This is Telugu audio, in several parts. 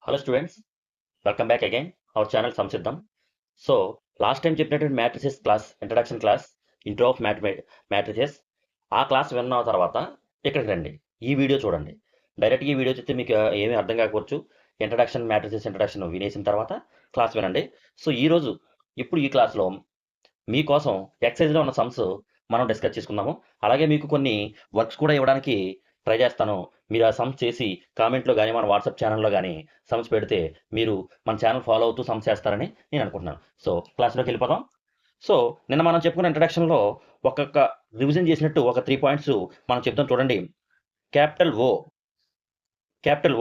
Hello students, welcome back again our channel Samsiddham. So last time చెప్పినటువంటి matrices class introduction class intro of matrices ఆ క్లాస్ విన్న తర్వాత ఇక్కడికి రండి, ఈ వీడియో చూడండి. డైరెక్ట్గా ఈ వీడియో చూస్తే మీకు ఏమీ అర్థం కాకపోవచ్చు. ఇంట్రడక్షన్ matrices ఇంట్రడక్షన్ వినేసిన తర్వాత క్లాస్ వినండి. సో ఈరోజు ఇప్పుడు ఈ క్లాస్లో మీకోసం ఎక్సైజ్లో ఉన్న సమ్స్ మనం డిస్కస్ చేసుకుందాము. అలాగే మీకు కొన్ని వర్క్స్ కూడా ఇవ్వడానికి ట్రై చేస్తాను. మీరు ఆ సమ్స్ చేసి కామెంట్లో కానీ మన వాట్సాప్ ఛానల్లో కానీ సమ్స్ పెడితే మీరు మన ఛానల్ ఫాలో అవుతూ సమ్స్ చేస్తారని నేను అనుకుంటున్నాను. సో క్లాస్లోకి వెళ్ళిపోదాం. సో నిన్న మనం చెప్పుకున్న ఇంట్రడక్షన్లో ఒక్కొక్క రివిజన్ చేసినట్టు ఒక 3 పాయింట్స్ మనం చెప్తాం చూడండి. క్యాపిటల్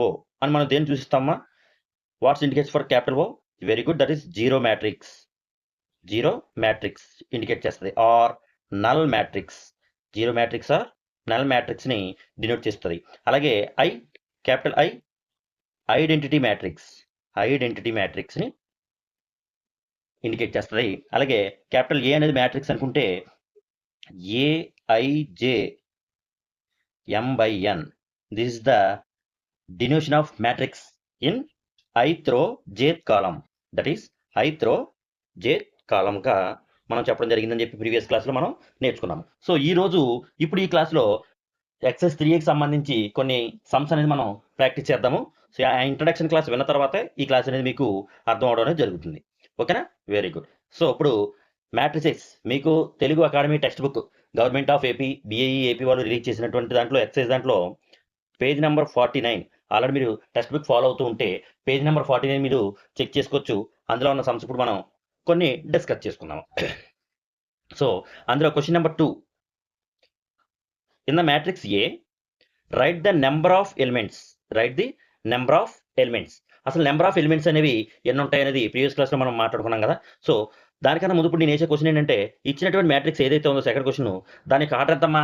ఓ అని మనం దేన్ని చూసిస్తామా? What's indicates for capital O? Very good, that is zero matrix indicate చేస్తుంది. Or null matrix, zero matrix or నల్ మ్యాట్రిక్స్ని డినోట్ చేస్తుంది. అలాగే క్యాపిటల్ ఐ ఐడెంటిటీ మ్యాట్రిక్స్ని ఇండికేట్ చేస్తుంది. అలాగే క్యాపిటల్ ఏ అనేది మ్యాట్రిక్స్ అనుకుంటే a i j m/n, this is the denotation of matrix in ith row jth column, that is ith row jth కాలంగా మనం చెప్పడం జరిగిందని చెప్పి ప్రీవియస్ క్లాస్లో మనం నేర్చుకున్నాము. సో ఇప్పుడు ఈ క్లాస్లో ఎక్సైజ్ 3కి సంబంధించి కొన్ని సమ్స్ అనేది మనం ప్రాక్టీస్ చేద్దాము. సో ఆ ఇంట్రడక్షన్ క్లాస్ విన్న తర్వాతే ఈ క్లాస్ అనేది మీకు అర్థం అవడం అనేది జరుగుతుంది. ఓకేనా? Very good. సో ఇప్పుడు మ్యాట్రిసెస్ మీకు Telugu academy text book government of AP BAE AP వాళ్ళు రిలీజ్ చేసినటువంటి దాంట్లో ఎక్సైజ్ దాంట్లో పేజ్ నెంబర్ 49 ఆల్రెడీ మీరు టెక్స్ట్ బుక్ ఫాలో అవుతూ ఉంటే పేజ్ నెంబర్ 49 మీరు చెక్ చేసుకోవచ్చు. అందులో ఉన్న సమ్స్ ఇప్పుడు మనం కొన్ని డిస్కస్ చేసుకుందాము. సో అందులో question number 2, in the matrix A right the number of elements. అసలు నెంబర్ ఆఫ్ ఎలిమెంట్స్ అనేవి ఎన్ని ఉంటాయి అనేది ప్రీవియస్ క్లాస్లో మనం మాట్లాడుకున్నాం కదా. సో దానికన్నా ముందు ఇప్పుడు నేను వేసే క్వశ్చన్ ఏంటంటే, ఇచ్చినటువంటి మ్యాట్రిక్స్ ఏదైతే ఉందో సెకండ్ క్వశ్చన్, దానికి ఆర్డర్ ఎంతమ్మా?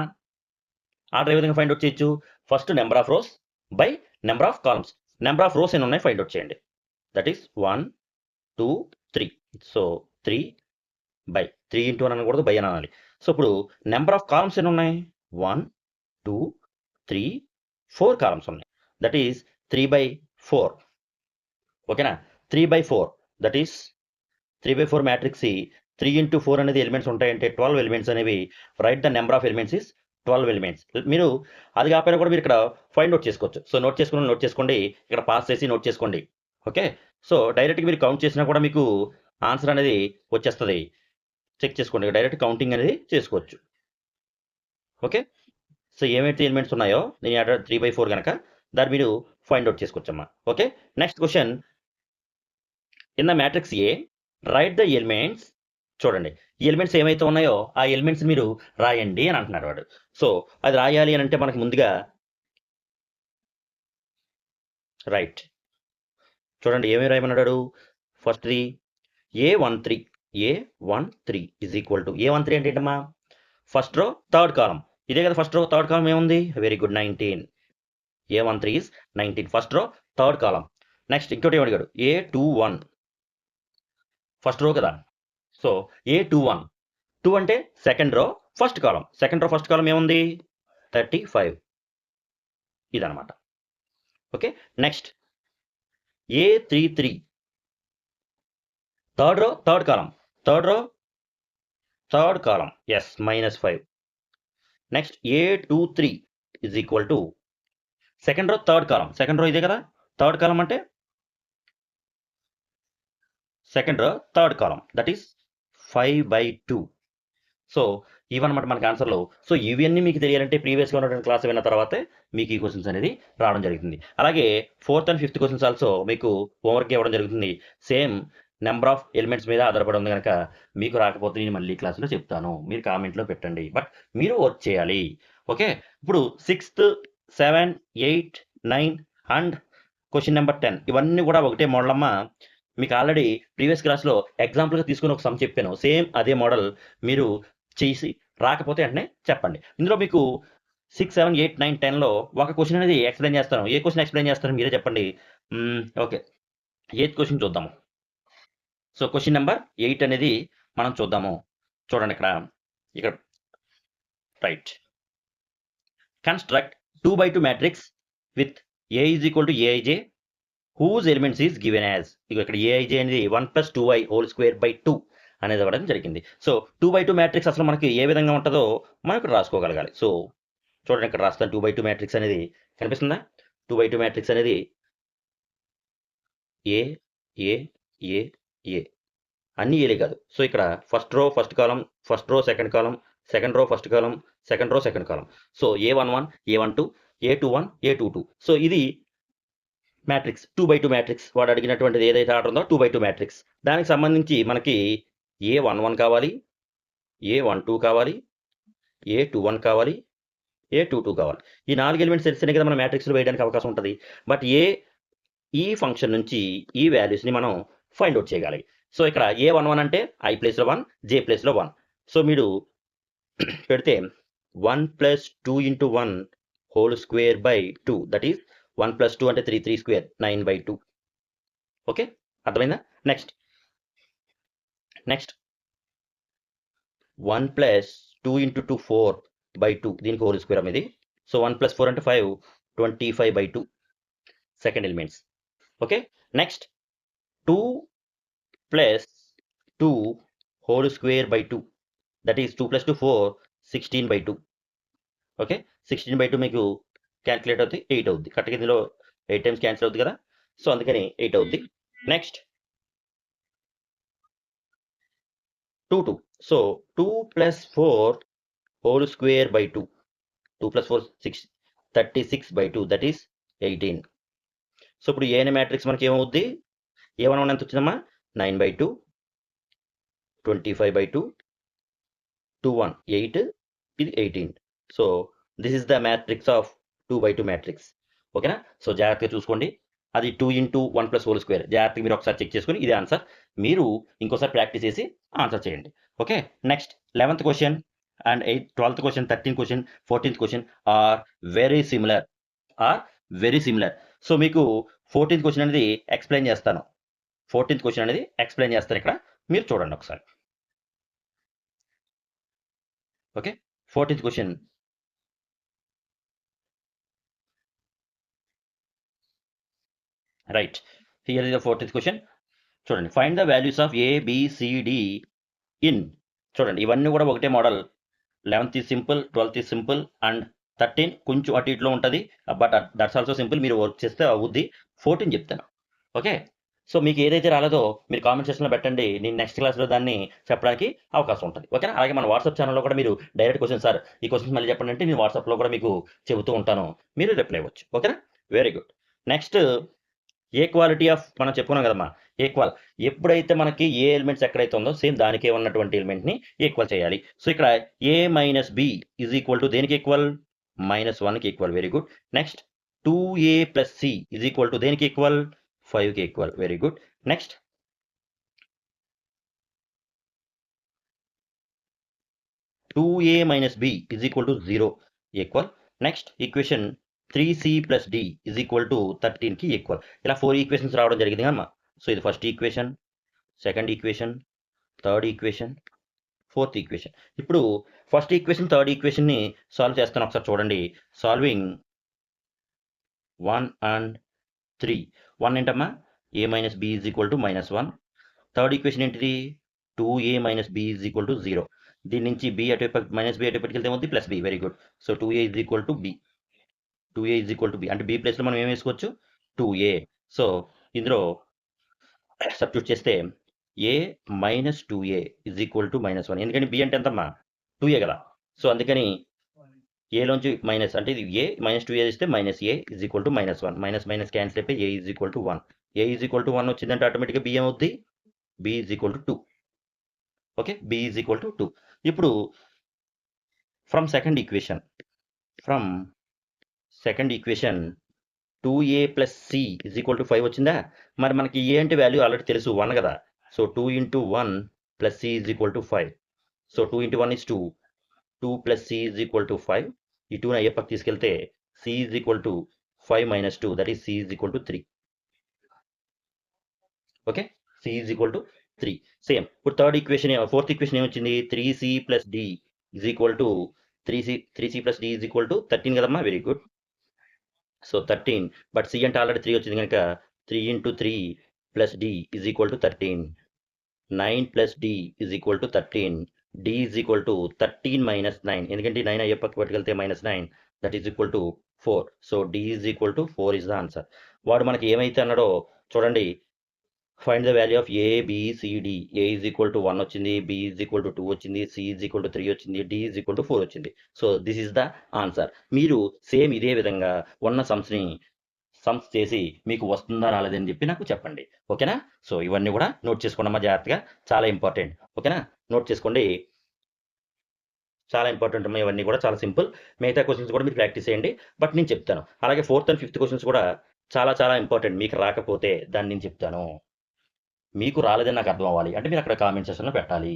ఆర్డర్ ఏ విధంగా ఫైండ్ అవుట్ చేయొచ్చు? First number of rose by number of columns. Number of rose ఎన్ని ఉన్నాయి ఫైండ్ అవుట్ చేయండి. That is 1 2 3. So 3 by 3 into అని అనకూడదు, బై అని అనాలి. సో ఇప్పుడు నెంబర్ ఆఫ్ కాలమ్స్ ఎన్ని ఉన్నాయి? 1 2 3 4 కాలమ్స్ ఉన్నాయి. That is 3/4. ఓకేనా? 3/4, దట్ ఈస్ 3/4 మ్యాట్రిక్స్ 3 into 4 అనేది ఎలిమెంట్స్ ఉంటాయంటే 12 ఎలిమెంట్స్ అనేవి. Right the number of elements is 12 elements. మీరు అది కాకపోయినా కూడా మీరు ఇక్కడ ఫైండ్ అవుట్ చేసుకోవచ్చు. సో నోట్ చేసుకోండి, ఇక్కడ పాస్ చేసి నోట్ చేసుకోండి. ఓకే? సో డైరెక్ట్గా మీరు కౌంట్ చేసినా కూడా మీకు ఆన్సర్ అనేది వచ్చేస్తుంది. చెక్ చేసుకోండి, డైరెక్ట్ కౌంటింగ్ అనేది చేసుకోవచ్చు. ఓకే? సో ఏమైతే ఎలిమెంట్స్ ఉన్నాయో నేను ఆర్డర్ 3/4 కనుక దాన్ని మీరు ఫైండ్ అవుట్ చేసుకోవచ్చమ్మా. Okay? Next question, in the matrix A write the elements. చూడండి, ఈ ఎలిమెంట్స్ ఏమైతే ఉన్నాయో ఆ ఎలిమెంట్స్ మీరు రాయండి అని అంటున్నాడు వాడు. సో అది రాయాలి అని అంటే మనకి ముందుగా రైట్ చూడండి ఏమేమి రాయమన్నాడు. ఫస్ట్ది A13 is equal to A13 అంటే ఏంటమ్మా? ఫస్ట్ రో థర్డ్ కాలం. ఇదే కదా ఫస్ట్ రో థర్డ్ కాలం ఏముంది? Very good, 19. A13 is 19, first row third column. Next ఇంకోటి ఏమడిగాడు? A21 ఫస్ట్ రో కదా. సో A21 2 అంటే సెకండ్ రో ఫస్ట్ కాలం ఏముంది? 35. ఇదనమాట. Okay? Next A33 third row third column is -5. Next A23 is equal to second row third ఇదే కదా థర్డ్ కాలం అంటే second row third column, that is 5/2. So ఇవన్నమాట మనకి ఆన్సర్లో. సో ఇవన్నీ మీకు తెలియాలంటే ప్రీవియస్గా ఉన్నటువంటి క్లాస్ విన్న తర్వాతే మీకు ఈ క్వశ్చన్స్ అనేది రావడం జరుగుతుంది. అలాగే 4th and 5th questions also మీకు హోంవర్క్ ఇవ్వడం జరుగుతుంది. సేమ్ నెంబర్ ఆఫ్ ఎలిమెంట్స్ మీద ఆధారపడి ఉంది కనుక మీకు రాకపోతే నేను మళ్ళీ క్లాస్లో చెప్తాను, మీరు కామెంట్లో పెట్టండి, బట్ మీరు వర్క్ చేయాలి. ఓకే? ఇప్పుడు 6th 7 8 9 అండ్ క్వశ్చన్ నెంబర్ 10 ఇవన్నీ కూడా ఒకటే మోడల్ అమ్మా. మీకు ఆల్రెడీ ప్రీవియస్ క్లాస్లో ఎగ్జాంపుల్గా తీసుకుని ఒక సమ్ చెప్పాను. సేమ్ అదే మోడల్ మీరు చేసి రాకపోతే వెంటనే చెప్పండి. ఇందులో మీకు 6 7 8 9 10లో ఒక క్వశ్చన్ అనేది ఎక్స్ప్లెయిన్ చేస్తాను. ఏ క్వశ్చన్ ఎక్స్ప్లెయిన్ చేస్తారో మీరే చెప్పండి. ఓకే, 8th క్వశ్చన్ చూద్దాము. సో క్వశ్చన్ నెంబర్ 8 అనేది మనం చూద్దాము. చూడండి ఇక్కడ right. Construct 2/2 matrix with A is equal to AIJ whose elements is given as ఇక ఇక్కడ ఏఐజే అనేది 1+2i² 2 అనేది ఇవ్వడం జరిగింది. సో 2/2 మ్యాట్రిక్స్ అసలు మనకి ఏ విధంగా ఉంటుందో మనం ఇక్కడ రాసుకోగలగాలి. సో చూడండి ఇక్కడ రాస్తాను 2/2 మ్యాట్రిక్స్ అనేది కనిపిస్తుందా? 2/2 మ్యాట్రిక్స్ అనేది ఏ ఏ ఏ ఏ అన్ని ఏలే కాదు. సో ఇక్కడ ఫస్ట్ రో ఫస్ట్ కాలం, first row second column, second row first కాలం, second row second column. So A11, A12, A21, A22. So ఇది మ్యాట్రిక్స్ 2/2 మ్యాట్రిక్స్. వాడు అడిగినటువంటిది ఏదైతే ఆర్డర్ ఉందో 2/2 మ్యాట్రిక్స్. దానికి సంబంధించి మనకి A11 కావాలి, A12 కావాలి, A21 కావాలి, A22 కావాలి. ఈ 4 ఎలిమెంట్స్ తెలిస్తేనే కదా మనం మ్యాట్రిక్స్లో వేయడానికి అవకాశం ఉంటుంది. బట్ ఈ ఫంక్షన్ నుంచి ఈ వాల్యూస్ని మనం ఫైండ్ అవుట్ చేయగలిగి. సో ఇక్కడ A11 అంటే I ప్లేస్లో 1, J ప్లేస్లో 1. సో మీరు పెడితే 1+2×1² 2 దట్ ఈస్ 1+2 అంటే 3 3² 9/2. ఓకే, అర్థమైందా? నెక్స్ట్ 1+2×2 4/2 దీనికి హోల్ స్క్వేర్ అనేది. సో 1+4 అంటే 5 25/2 second elements. Okay, next 2+2 2² that is 2+2 4 16/2. Okay, 16/2 మీకు క్యాల్కులేట్ అవుతుంది 8 అవుద్ది. కరెక్ట్గా ఇందులో 8 టైమ్స్ క్యాన్సిల్ అవుతుంది కదా, సో అందుకని 8 అవుద్ది. Next 2 so 2+4 2² 2+4 6 36/2 that is 18. So ఇప్పుడు ఏ అనే మ్యాట్రిక్స్ మనకి ఏమవుద్ది? A11 ఎంత వచ్చిందమ్మా? 9/2 25/2 21 8 ఇది 18. So this is the matrix of 2/2 matrix. ఓకేనా? సో జాగ్రత్తగా చూసుకోండి. అది 2×1+² జాగ్రత్తగా మీరు ఒకసారి చెక్ చేసుకుని ఇది ఆన్సర్. మీరు ఇంకోసారి ప్రాక్టీస్ చేసి ఆన్సర్ చేయండి. Okay, next 11th question and 12th question, 13th question, 14th question are very similar. So మీకు 14th క్వశ్చన్ అనేది ఎక్స్ప్లెయిన్ చేస్తాను. 14th క్వశ్చన్ అనేది ఎక్స్ప్లెయిన్ చేస్తాను ఇక్కడ, మీరు చూడండి ఒకసారి. Okay, 14th question right. Here is the 14th question. చూడండి, find the values of ABCD in. చూడండి ఇవన్నీ కూడా ఒకటే మోడల్. 11th is simple, 12th is simple and 13 కొంచెం అటు ఇటులో ఉంటుంది. But that's also simple. మీరు వర్క్ చేస్తే అవుద్ది. 14 చెప్తాను. ఓకే, సో మీకు ఏదైతే రాలేదో మీరు కామెంట్ సెక్షన్లో పెట్టండి. నేను నెక్స్ట్ క్లాస్లో దాన్ని చెప్పడానికి అవకాశం ఉంటుంది. ఓకేనా? అలాగే మన వాట్సాప్ ఛానల్లో కూడా మీరు డైరెక్ట్ క్వశ్చన్ సార్ ఈ క్వశ్చన్స్ మళ్ళీ చెప్పండి అంటే నేను వాట్సాప్లో కూడా మీకు చెబుతూ ఉంటాను, మీరు రిప్లై ఇవ్వచ్చు. ఓకేనా? Very good. Next equality of మనం చెప్పుకున్నాం కదమ్మా. ఈక్వల్ ఎప్పుడైతే మనకి ఏ ఎలిమెంట్స్ ఎక్కడైతే ఉందో సేమ్ దానికే ఉన్నటువంటి ఎలిమెంట్ని ఈక్వల్ చేయాలి. సో ఇక్కడ A - B is equal to దేనికి ఈక్వల్? -1కి equal. Very good. Next 2A + C is equal to దేనికి ఈక్వల్? 5కి equal. Very good. Next 2A - B is equal to 0 equal. Next equation 3C + D is equal to 13కి ఈక్వల్. ఇలా 4 ఈక్వేషన్స్ రావడం జరిగింది కదమ్మా. సో ఇది first equation, second equation, third equation, fourth equation. ఇప్పుడు ఫస్ట్ ఈక్వేషన్, థర్డ్ ఈక్వేషన్ని సాల్వ్ చేస్తాను. ఒకసారి చూడండి. Solving 1 and 3. 1 ఏంటమ్మా? A - B is equal to -1. Third equation ఏంటిది? 2A - B is equal to 0. దీని నుంచి B అటువైపు -B అటువైపు వెళ్తే ఏమవుతుంది? +B. Very good. So 2A is equal to B. 2A is equal to B అంటే B ప్లేస్లో మనం ఏం వేసుకోవచ్చు? 2A. సో ఇందులో సబ్స్టిట్యూట్ చేస్తే A - 2A is equal to -1. ఎందుకంటే B అంటే ఎంతమ్మా? 2A కదా. సో అందుకని ఏలోంచి మైనస్ అంటే ఇది A -2A ఇస్తే -A is equal to -1. Minus cancel అయిపోయి A is equal to 1. A is equal to 1 వచ్చిందంటే ఆటోమేటిక్గా B ఏమవుద్ది? B is equal to 2. Okay, B is equal to 2. ఇప్పుడు from second equation 2A + C is equal to 5 వచ్చిందా? మరి మనకి A అంటే వాల్యూ ఆల్రెడీ తెలుసు 1 కదా. So 2 × 1 + C is equal to 5. So 2 × 1 is 2. 2 + C is equal to 5. ఈ 2ని అయ్యే పక్క తీసుకెళ్తే C is equal to 5 - 2 that is C is equal to 3. Okay, C is equal to 3. Same ఇప్పుడు ఫోర్త్ ఈక్వేషన్ ఏమొచ్చింది? 3C + D is equal to 3C + D is equal to 13 కదమ్మా. Very good. So 13 but C అంటే ఆల్రెడీ 3 వచ్చింది కనుక 3 into 3 plus D is equal to 13. 9 plus D is equal to 13. D is equal to 13 minus 9. ఎందుకంటే 9 అయ్యే పక్క పట్టుకెళ్తే minus 9. That is equal to 4. So D is equal to 4 is the answer. వాడు మనకి ఏమైతే అన్నాడో చూడండి. Find the value of A B C D. A is equal to 1 వచ్చింది, బి ఈజ్ ఈక్వల్ టు 2 వచ్చింది, సి ఈజ్ ఈక్వల్ టు 3 వచ్చింది, డి ఈజ్ ఈక్వల్ టు 4 వచ్చింది. So this is the answer. మీరు సేమ్ ఇదే విధంగా ఉన్న సమ్స్ చేసి మీకు వస్తుందా రాలేదని చెప్పి నాకు చెప్పండి. ఓకేనా? సో ఇవన్నీ కూడా నోట్ చేసుకోండమ్మా జాగ్రత్తగా. చాలా ఇంపార్టెంట్. ఓకేనా? నోట్ చేసుకోండి. చాలా ఇంపార్టెంట్ అమ్మా ఇవన్నీ కూడా. చాలా సింపుల్. మిగతా క్వెషన్స్ కూడా మీరు ప్రాక్టీస్ చేయండి. బట్ నేను చెప్తాను. అలాగే 4th and 5th క్వెషన్స్ కూడా చాలా చాలా ఇంపార్టెంట్. మీకు రాకపోతే దాన్ని నేను చెప్తాను. మీకు రాలేదని నాకు అర్థం అవ్వాలి అంటే మీరు అక్కడ కామెంట్ సెక్షన్లో పెట్టాలి,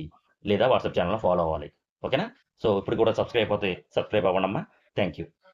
లేదా వాట్సాప్ ఛానల్లో ఫాలో అవ్వాలి. ఓకేనా? సో ఇప్పుడు కూడా సబ్స్క్రైబ్ అవ్వండమ్మా. Thank you.